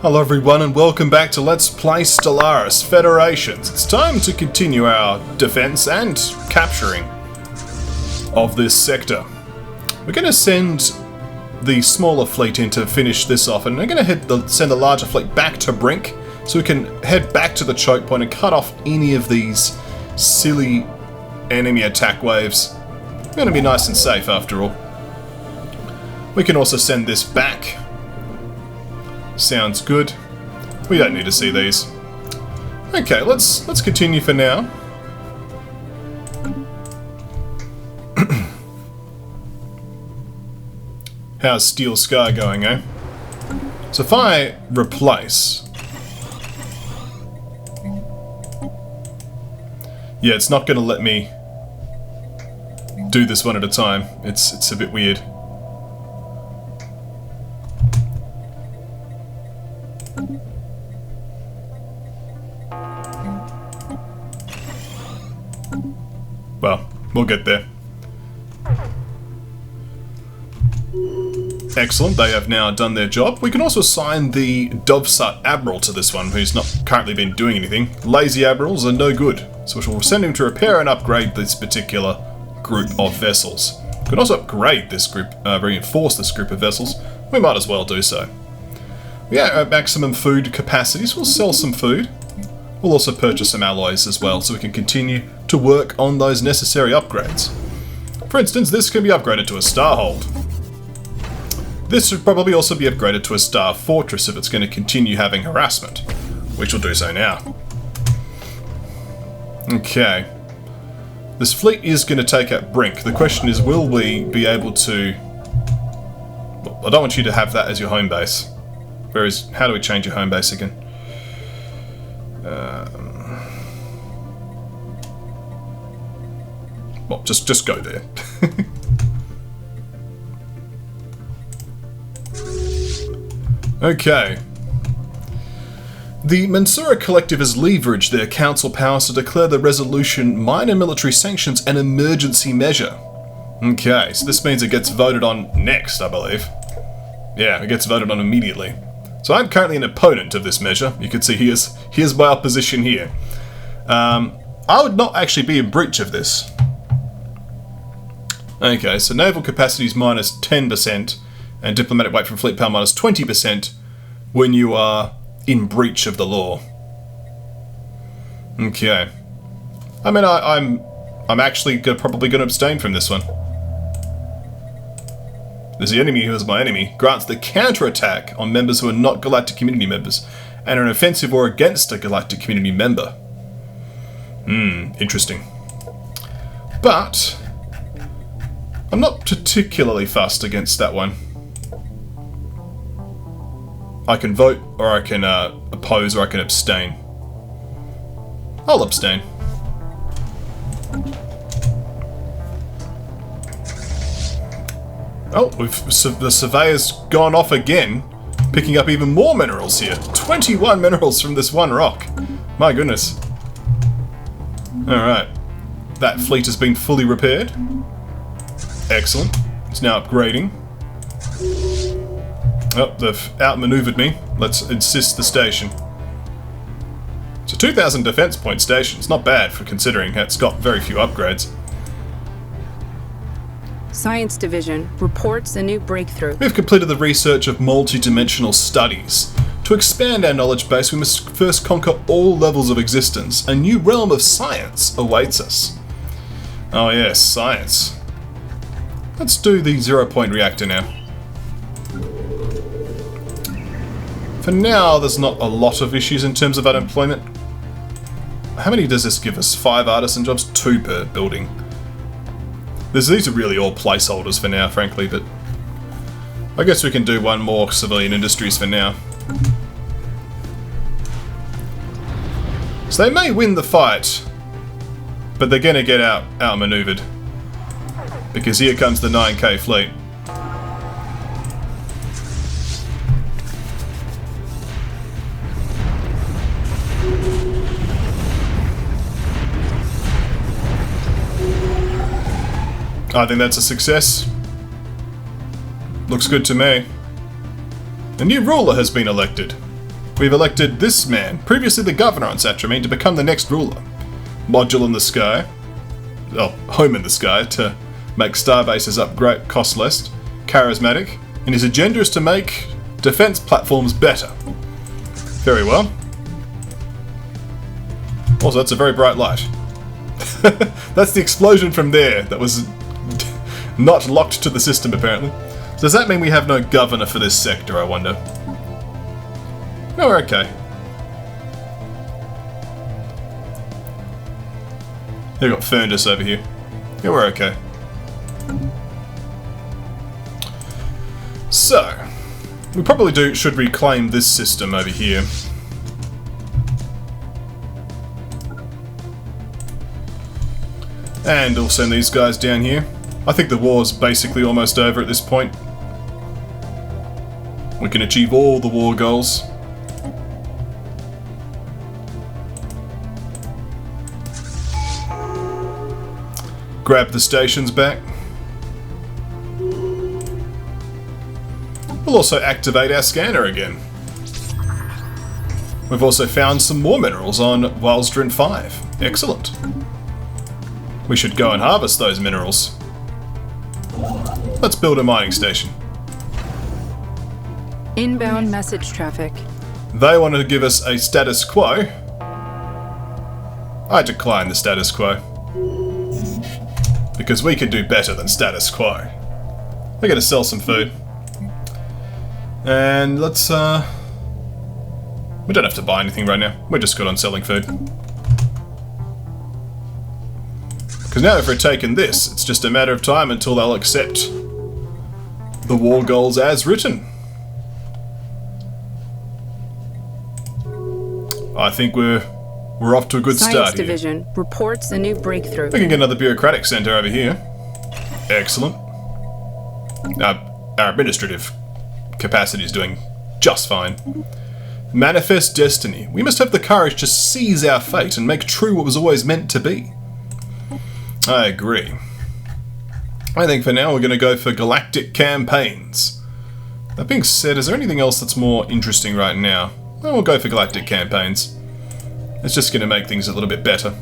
Hello everyone and welcome back to Let's Play Stellaris Federations. It's time to continue our defense and capturing of this sector. We're going to send the smaller fleet in to finish this off, and we're going to send the larger fleet back to Brink so we can head back to the choke point and cut off any of these silly enemy attack waves. It's going to be nice and safe after all. We can also send this back. Sounds good. We don't need to see these. Okay, let's continue for now. How's Steel Sky going, eh? So if I replace... Yeah, it's not going to let me do this one at a time. It's a bit weird. Well, we'll get there. Excellent, they have now done their job. We can also assign the Dovesut Admiral to this one, who's not currently been doing anything. Lazy Admirals are no good, so we'll send him to repair and upgrade this particular group of vessels. We can also upgrade this group, reinforce this group of vessels. We might as well do so. We are at maximum food capacity, so we'll sell some food. We'll also purchase some alloys as well, so we can continue to work on those necessary upgrades. For instance, this can be upgraded to a Starhold. This should probably also be upgraded to a Star Fortress if it's going to continue having harassment, which will do so now. Okay. This fleet is going to take out Brink. The question is, will we be able to... Well, I don't want you to have that as your home base. Whereas, how do we change your home base again? Well, just go there. Okay. The Mensura Collective has leveraged their council powers to declare the resolution minor military sanctions an emergency measure. Okay, so this means it gets voted on next, I believe. Yeah, it gets voted on immediately. So I'm currently an opponent of this measure. You can see here's my opposition here. I would not actually be in breach of this. Okay, so naval capacity is minus 10% and diplomatic weight from fleet power minus 20% when you are in breach of the law. Okay. I mean, I'm actually probably going to abstain from this one. There's the enemy who is my enemy, grants the counterattack on members who are not Galactic Community members, and are an offensive or against a Galactic Community member. Interesting. But I'm not particularly fussed against that one. I can vote, or I can oppose, or I can abstain. I'll abstain. Oh, the surveyor's gone off again, picking up even more minerals here. 21 minerals from this one rock. My goodness. Alright. That fleet has been fully repaired. Excellent. It's now upgrading. Oh, they've outmaneuvered me. Let's insist the station. It's a 2,000 defense point station. It's not bad for considering it's got very few upgrades. Science Division reports a new breakthrough. We've completed the research of multi-dimensional studies. To expand our knowledge base, we must first conquer all levels of existence. A new realm of science awaits us. Oh yes, science. Let's do the 0-point reactor now. For now, there's not a lot of issues in terms of unemployment. How many does this give us? 5 artisan jobs? 2 per building. These are really all placeholders for now, frankly, but I guess we can do one more civilian industries for now. So they may win the fight, but they're gonna get outmaneuvered. Because here comes the 9K fleet. I think that's a success. Looks good to me. A new ruler has been elected. We've elected this man, previously the governor on Satramine, to become the next ruler. Module in the sky. Oh, home in the sky, to make starbases upgrade cost less. Charismatic. And his agenda is to make defense platforms better. Very well. Also, that's a very bright light. That's the explosion from there that was not locked to the system, apparently. So does that mean we have no governor for this sector, I wonder? No, we're okay. They've got Fernus over here. Yeah, we're okay. So, we probably should reclaim this system over here. And we'll send these guys down here. I think the war's basically almost over at this point. We can achieve all the war goals. Grab the stations back. We'll also activate our scanner again. We've also found some more minerals on Wildstrin 5. Excellent. We should go and harvest those minerals. Let's build a mining station. Inbound message traffic. They wanted to give us a status quo. I decline the status quo. Because we can do better than status quo. We're gonna sell some food. And let's, we don't have to buy anything right now. We're just good on selling food. Because now if we're taking this, it's just a matter of time until they'll accept the war goals as written. I think we're off to a good Science start here. Division reports a new breakthrough. We can get another bureaucratic center over here. Excellent. Our administrative capacity is doing just fine. Manifest destiny. We must have the courage to seize our fate and make true what was always meant to be. I agree. I think for now we're going to go for Galactic Campaigns. That being said, is there anything else that's more interesting right now? Well, we'll go for Galactic Campaigns. It's just going to make things a little bit better.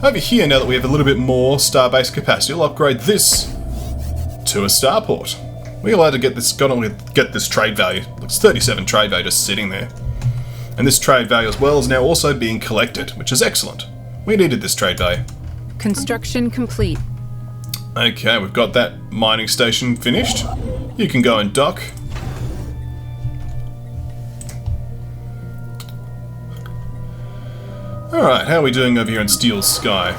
Over here, now that we have a little bit more starbase capacity, we'll upgrade this to a starport. We're allowed to get this trade value. Looks 37 trade value just sitting there. And this trade value as well is now also being collected, which is excellent. We needed this trade value. Construction complete. Okay, we've got that mining station finished. You can go and dock. Alright, how are we doing over here in Steel Sky?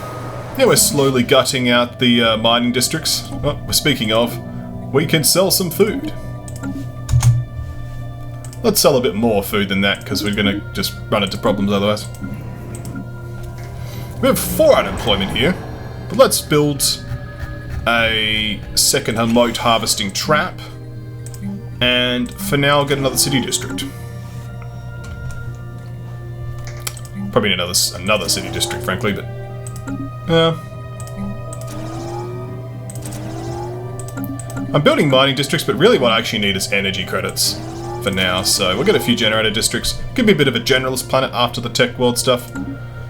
Yeah, we're slowly gutting out the mining districts. Oh, speaking of, we can sell some food. Let's sell a bit more food than that, because we're going to just run into problems otherwise. We have 4 unemployment here, but let's build a second remote harvesting trap, and for now get another city district. Probably another city district, frankly, but I'm building mining districts, but really what I actually need is energy credits for now, so we'll get a few generator districts. Could be a bit of a generalist planet after the tech world stuff.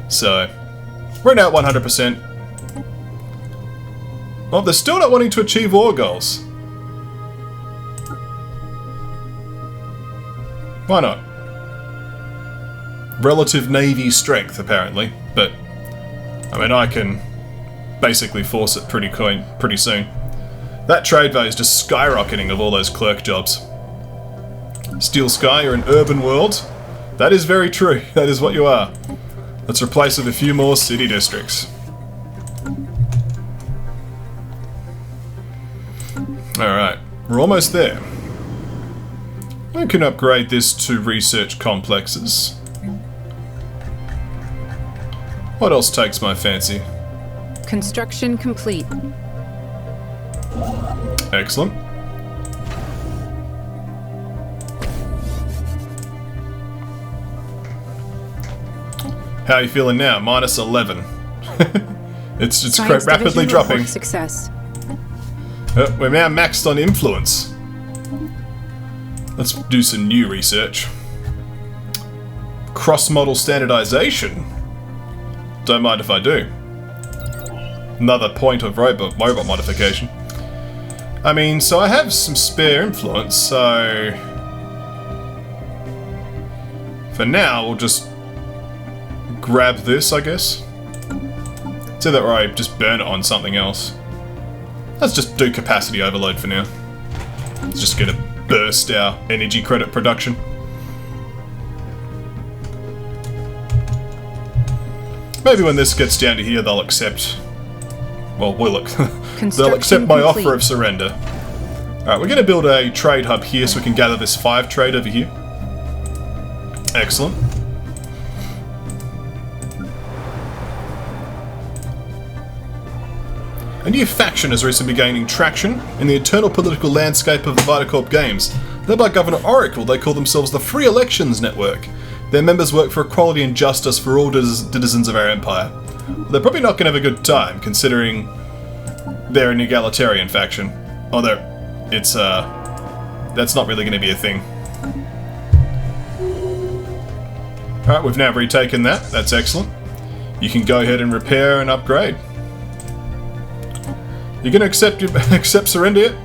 So, we're now at 100%. Well, they're still not wanting to achieve war goals. Why not? Relative navy strength, apparently, but I mean, I can basically force it pretty soon. That trade value is just skyrocketing of all those clerk jobs. Steel Sky, you're an urban world. That is very true. That is what you are. Let's replace it with a few more city districts. Alright, we're almost there. I can upgrade this to research complexes. What else takes my fancy? Construction complete. Excellent. How are you feeling now? Minus 11. it's rapidly dropping. Success. We're now maxed on influence. Let's do some new research. Cross-model standardization. Don't mind if I do. Another point of robot modification. I mean, so I have some spare influence, so... For now, we'll just grab this, I guess. It's either or I just burn it on something else. Let's just do capacity overload for now. It's just gonna burst our energy credit production. Maybe when this gets down to here, they'll accept... Well, they'll accept my offer of surrender. Alright, we're gonna build a trade hub here so we can gather this 5 trade over here. Excellent. A new faction has recently been gaining traction in the eternal political landscape of the Vitacorp Games. Led by Governor Oracle, they call themselves the Free Elections Network. Their members work for equality and justice for all citizens of our empire. They're probably not going to have a good time, considering they're an egalitarian faction. Although, it's, that's not really going to be a thing. Alright, we've now retaken that. That's excellent. You can go ahead and repair and upgrade. You gonna accept surrender yet?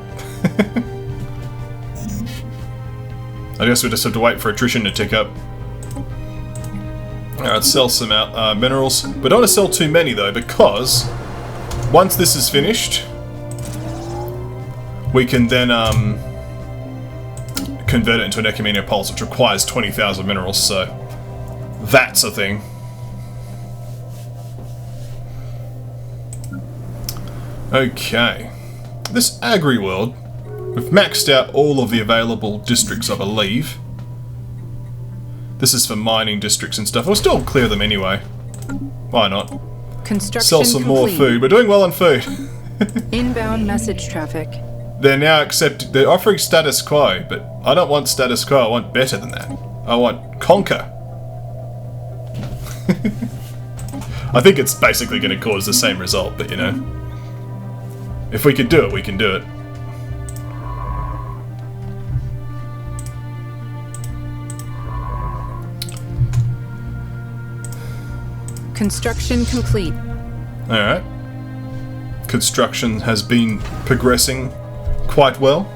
I guess we just have to wait for attrition to tick up. Alright, sell some minerals. We don't want to sell too many though, because once this is finished, we can then convert it into an Ecumenical Pulse, which requires 20,000 minerals, so that's a thing. Okay, this agri-world, we've maxed out all of the available districts, I believe. This is for mining districts and stuff. We'll still clear them anyway. Why not? Construction Sell some complete. more food. We're doing well on food. Inbound message traffic. They're now they're offering status quo, but I don't want status quo, I want better than that. I want conquer. I think it's basically going to cause the same result, but you know. If we could do it, we can do it. Construction complete. Alright. Construction has been progressing quite well.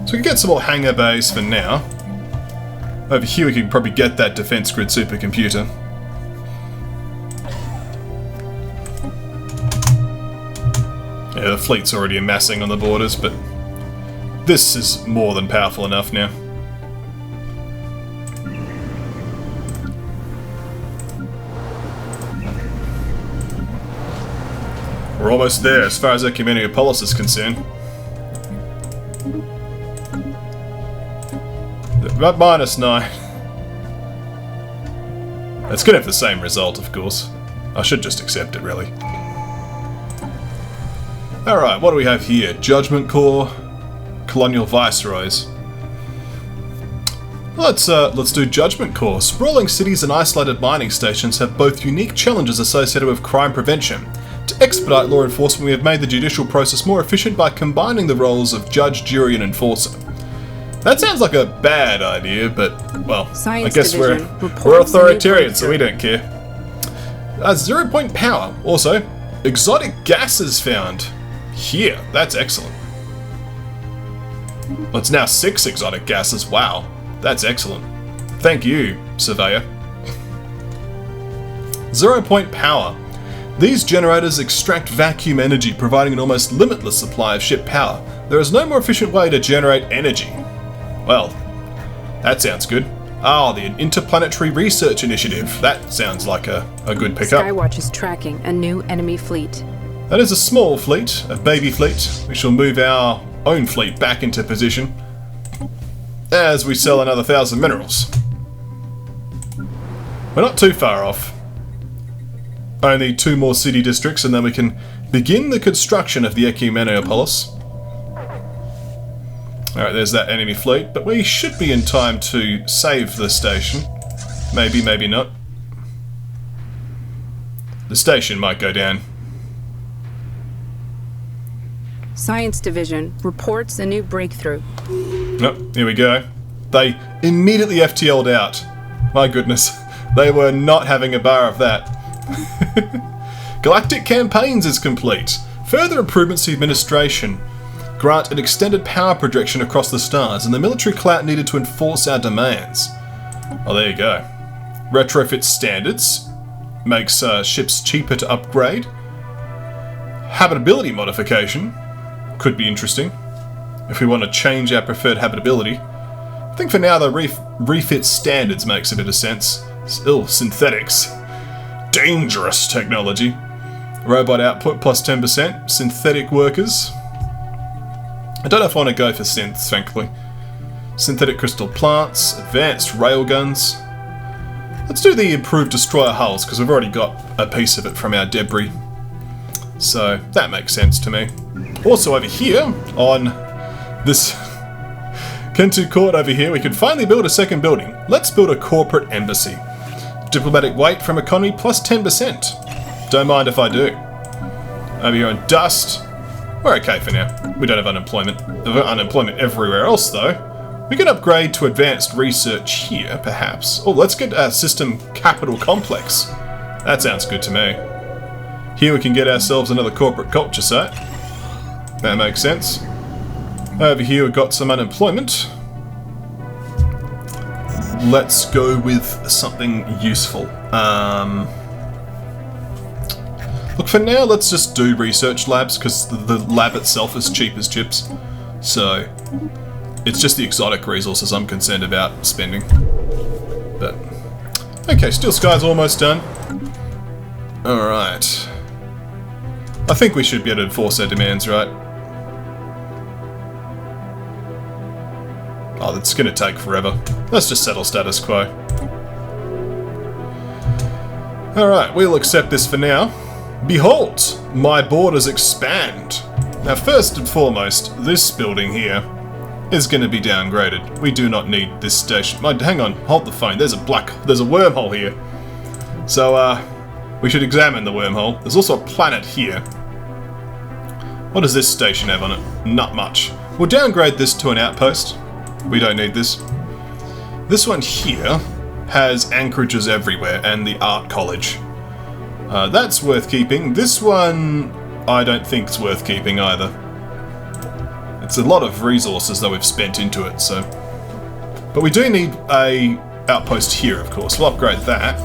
So we can get some more hangar bays for now. Over here we can probably get that defense grid supercomputer. Yeah, the fleet's already amassing on the borders, but this is more than powerful enough now. We're almost there as far as Ecumenical Pulse is concerned. About -9. It's gonna have the same result, of course. I should just accept it, really. Alright, what do we have here? Judgment Corps, Colonial Viceroys. Let's do Judgment Corps. Sprawling cities and isolated mining stations have both unique challenges associated with crime prevention. To expedite law enforcement, we have made the judicial process more efficient by combining the roles of judge, jury, and enforcer. That sounds like a bad idea, but, well, I guess we're authoritarian, so we don't care. 0-point power. Also, exotic gases found. Here, that's excellent. Well, it's now 6 exotic gases. Wow, that's excellent. Thank you, Surveyor. 0-point power. These generators extract vacuum energy, providing an almost limitless supply of ship power. There is no more efficient way to generate energy. Well, that sounds good. Ah, the Interplanetary Research Initiative. That sounds like a good pickup. Skywatch is tracking a new enemy fleet. That is a small fleet, a baby fleet. We shall move our own fleet back into position as we sell another 1,000 minerals. We're not too far off. Only 2 more city districts and then we can begin the construction of the Ecumenical Pulse. Alright, there's that enemy fleet, but we should be in time to save the station. Maybe, maybe not. The station might go down. Science Division reports a new breakthrough. Oh, here we go. They immediately FTL'd out. My goodness. They were not having a bar of that. Galactic Campaigns is complete. Further improvements to administration grant an extended power projection across the stars and the military clout needed to enforce our demands. Oh, there you go. Retrofit standards makes ships cheaper to upgrade. Habitability modification could be interesting if we want to change our preferred habitability. I think for now the refit standards makes a bit of sense. Still, synthetics. Dangerous technology. Robot output plus 10%. Synthetic workers. I don't know if I want to go for synths, thankfully. Synthetic crystal plants. Advanced railguns. Let's do the improved destroyer hulls, because we've already got a piece of it from our debris. So, that makes sense to me. Also over here, on this Kentu Court over here, we can finally build a second building. Let's build a corporate embassy. Diplomatic weight from economy plus 10%. Don't mind if I do. Over here on dust, we're okay for now. We don't have unemployment. We've got unemployment everywhere else though. We can upgrade to advanced research here, perhaps. Oh, let's get a system capital complex. That sounds good to me. Here we can get ourselves another corporate culture site. That makes sense. Over here we've got some unemployment. Let's go with something useful. Look, for now, let's just do research labs, because the lab itself is cheap as chips. So, it's just the exotic resources I'm concerned about spending. But, okay, Steel Sky's almost done. Alright. I think we should be able to enforce our demands, right? Oh, that's gonna take forever. Let's just settle status quo. Alright, we'll accept this for now. Behold, my borders expand. Now, first and foremost, this building here is going to be downgraded. We do not need this station. Hang on, hold the phone. There's a wormhole here. So, we should examine the wormhole. There's also a planet here. What does this station have on it? Not much. We'll downgrade this to an outpost. We don't need this. This one here has anchorages everywhere and the art college. That's worth keeping. This one, I don't think is worth keeping either. It's a lot of resources that we've spent into it, so... But we do need a outpost here, of course. We'll upgrade that.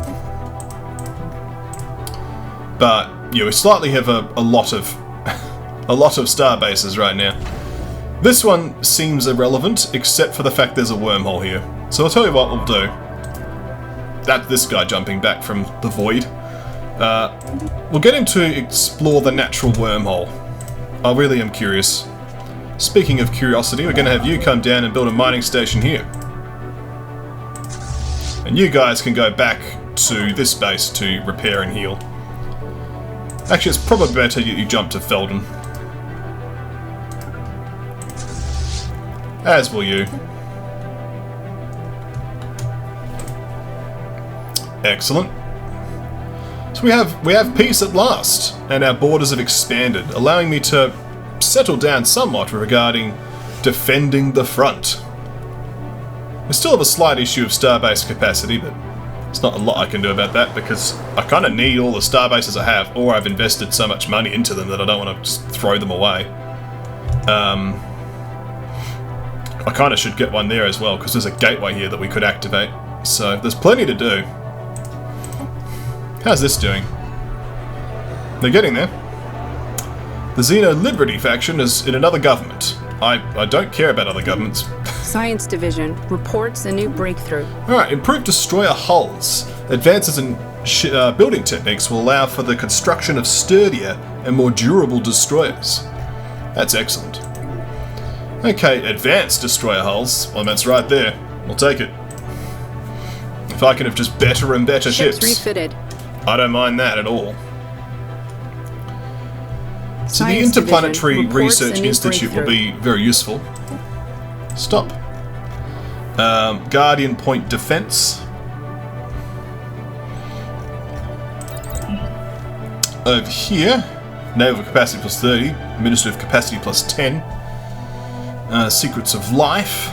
But, yeah, we slightly have a lot of... a lot of star bases right now. This one seems irrelevant, except for the fact there's a wormhole here. So I'll tell you what we'll do. That's this guy jumping back from the void. We'll get him to explore the natural wormhole. I really am curious. Speaking of curiosity, we're going to have you come down and build a mining station here. And you guys can go back to this base to repair and heal. Actually, it's probably better you jump to Felden. As will you. Excellent. So we have peace at last, and our borders have expanded, allowing me to settle down somewhat regarding defending the front. We still have a slight issue of starbase capacity, but there's not a lot I can do about that because I kind of need all the starbases I have, or I've invested so much money into them that I don't want to just throw them away. I kind of should get one there as well because there's a gateway here that we could activate. So there's plenty to do. How's this doing? They're getting there. The Xeno Liberty faction is in another government. I don't care about other governments. Science Division reports a new breakthrough. Alright, improved destroyer hulls. Advances in building techniques will allow for the construction of sturdier and more durable destroyers. That's excellent. Okay, advanced destroyer hulls. Well, that's right there. We'll take it. If I can have just better and better ships. Refitted. I don't mind that at all. So the Science Interplanetary Division reports Research a new Institute will breakthrough. be very useful. Stop. Guardian Point Defense. Over here, Naval Capacity plus 30, Administrative Capacity plus 10. Secrets of Life.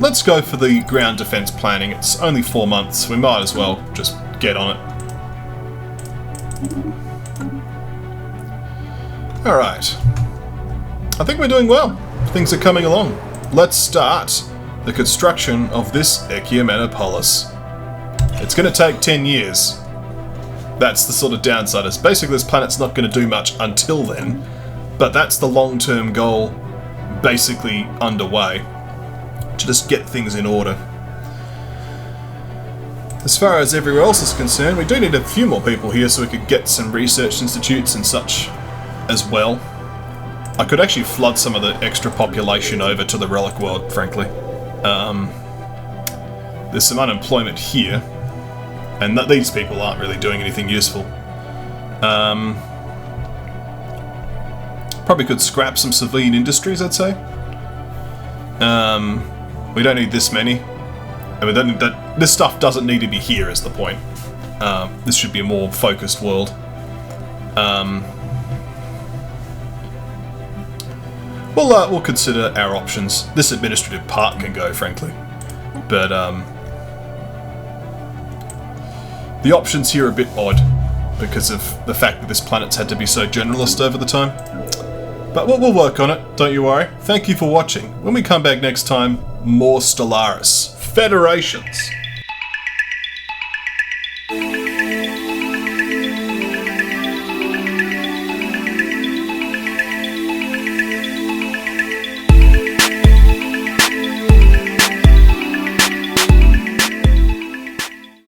let's go for the ground defense planning. It's only 4 months. We might as well just get on it. Alright. I think we're doing well. Things are coming along. Let's start the construction of this Ecumenopolis. It's going to take 10 years. That's the sort of downside. Is basically this planet's not going to do much until then, but that's the long-term goal basically underway, to just get things in order. As far as everywhere else is concerned, we do need a few more people here so we could get some research institutes and such as well. I could actually flood some of the extra population over to the relic world, frankly. There's some unemployment here, and these people aren't really doing anything useful. Probably could scrap some civilian industries, I'd say. We don't need this many. And we don't need that. This stuff doesn't need to be here, is the point. This should be a more focused world. We'll consider our options. This administrative part can go, frankly. But, the options here are a bit odd because of the fact that this planet's had to be so generalist over the time. But we'll work on it, don't you worry. Thank you for watching. When we come back next time, more Stellaris. Federations.